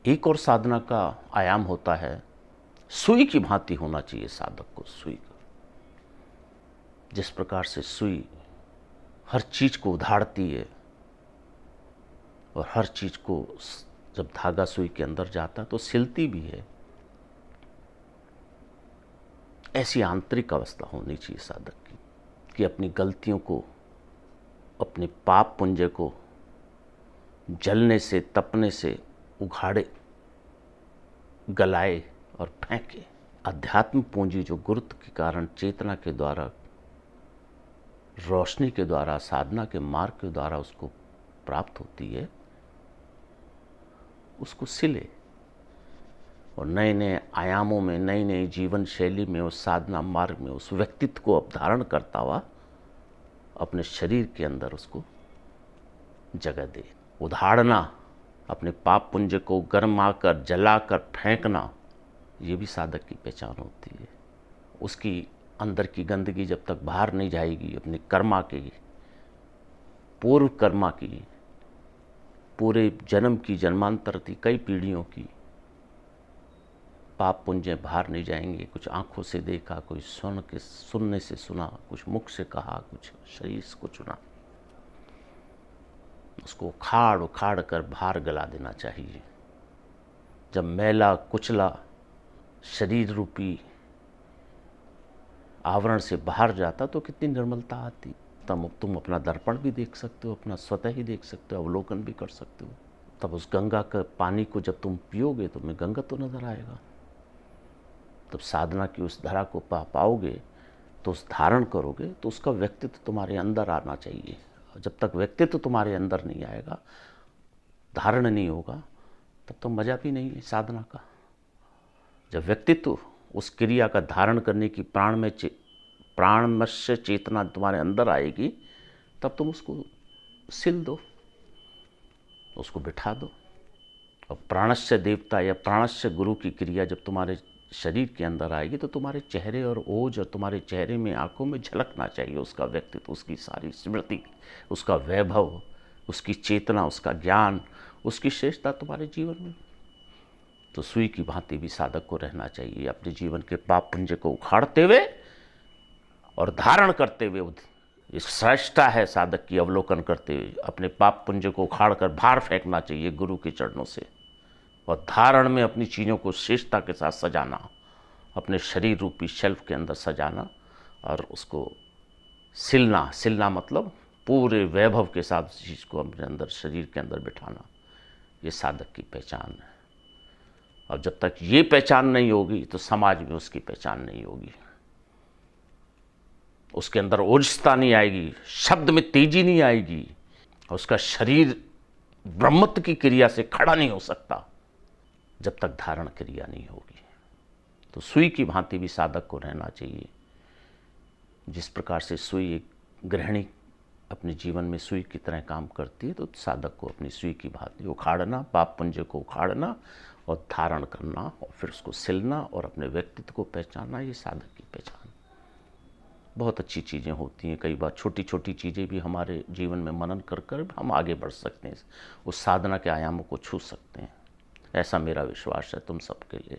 एक और साधना का आयाम होता है, सुई की भांति होना चाहिए साधक को। सुई का, जिस प्रकार से सुई हर चीज को उधाड़ती है और हर चीज को जब धागा सुई के अंदर जाता है तो सिलती भी है, ऐसी आंतरिक अवस्था होनी चाहिए साधक की कि अपनी गलतियों को, अपने पाप पुंज को जलने से, तपने से उघाड़े, गलाए और फेंके। अध्यात्म पूंजी जो गुरुत्व के कारण चेतना के द्वारा, रोशनी के द्वारा, साधना के मार्ग के द्वारा उसको प्राप्त होती है, उसको सिले और नए नए आयामों में, नई नई जीवन शैली में, उस साधना मार्ग में उस व्यक्तित्व को अवधारण करता हुआ अपने शरीर के अंदर उसको जगह दे। उधाड़ना, अपने पाप पुंज को गर्माकर, जलाकर फेंकना, ये भी साधक की पहचान होती है। उसकी अंदर की गंदगी जब तक बाहर नहीं जाएगी, अपने कर्मा की, पूर्व कर्मा की, पूरे जन्म की, जन्मांतर की, कई पीढ़ियों की पाप पुंजें बाहर नहीं जाएंगे। कुछ आंखों से देखा, कोई सुनने से सुना, कुछ मुख से कहा, कुछ शरीर को चुना, उसको उखाड़ उखाड़ कर बाहर गला देना चाहिए। जब मैला कुचला शरीर रूपी आवरण से बाहर जाता तो कितनी निर्मलता आती। तब तुम अपना दर्पण भी देख सकते हो, अपना स्वतः ही देख सकते हो, अवलोकन भी कर सकते हो। तब उस गंगा का पानी को जब तुम पियोगे तो तुम्हें गंगा तो नजर आएगा। तब साधना की उस धारा को पाओगे तो उस धारण करोगे तो उसका व्यक्तित्व तुम्हारे अंदर आना चाहिए। जब तक व्यक्तित्व तुम्हारे अंदर नहीं आएगा, धारण नहीं होगा, तब तो मजा भी नहीं है साधना का। जब व्यक्तित्व उस क्रिया का धारण करने की प्राणमय चेतना तुम्हारे अंदर आएगी, तब तुम उसको सिल दो, उसको बिठा दो। और प्राणस्य देवता या प्राणस्य गुरु की क्रिया जब तुम्हारे शरीर के अंदर आएगी तो तुम्हारे चेहरे और ओज और तुम्हारे चेहरे में, आंखों में झलकना चाहिए उसका व्यक्तित्व, उसकी सारी स्मृति, उसका वैभव, उसकी चेतना, उसका ज्ञान, उसकी श्रेष्ठता तुम्हारे जीवन में। तो सुई की भांति भी साधक को रहना चाहिए, अपने जीवन के पाप पुंज को उखाड़ते हुए और धारण करते हुए। इस श्रेष्ठता है साधक की, अवलोकन करते हुए अपने पाप पुंज को उखाड़ कर बाहर फेंकना चाहिए गुरु के चरणों से, और धारण में अपनी चीज़ों को श्रेष्ठता के साथ सजाना, अपने शरीर रूपी शेल्फ के अंदर सजाना और उसको सिलना। सिलना मतलब पूरे वैभव के साथ उस चीज़ को अपने अंदर, शरीर के अंदर बिठाना। ये साधक की पहचान है। और जब तक ये पहचान नहीं होगी तो समाज में उसकी पहचान नहीं होगी, उसके अंदर ओजस्ता नहीं आएगी, शब्द में तेजी नहीं आएगी, उसका शरीर ब्रह्मत्व की क्रिया से खड़ा नहीं हो सकता जब तक धारण क्रिया नहीं होगी। तो सुई की भांति भी साधक को रहना चाहिए। जिस प्रकार से सुई एक गृहिणी अपने जीवन में सुई की तरह काम करती है, तो साधक को अपनी सुई की भांति उखाड़ना, पाप पुंज को उखाड़ना और धारण करना और फिर उसको सिलना और अपने व्यक्तित्व को पहचानना, ये साधक की पहचान। बहुत अच्छी चीज़ें होती हैं। कई बार छोटी छोटी चीज़ें भी हमारे जीवन में मनन कर कर हम आगे बढ़ सकते हैं, उस साधना के आयामों को छू सकते हैं। ऐसा मेरा विश्वास है तुम सबके लिए।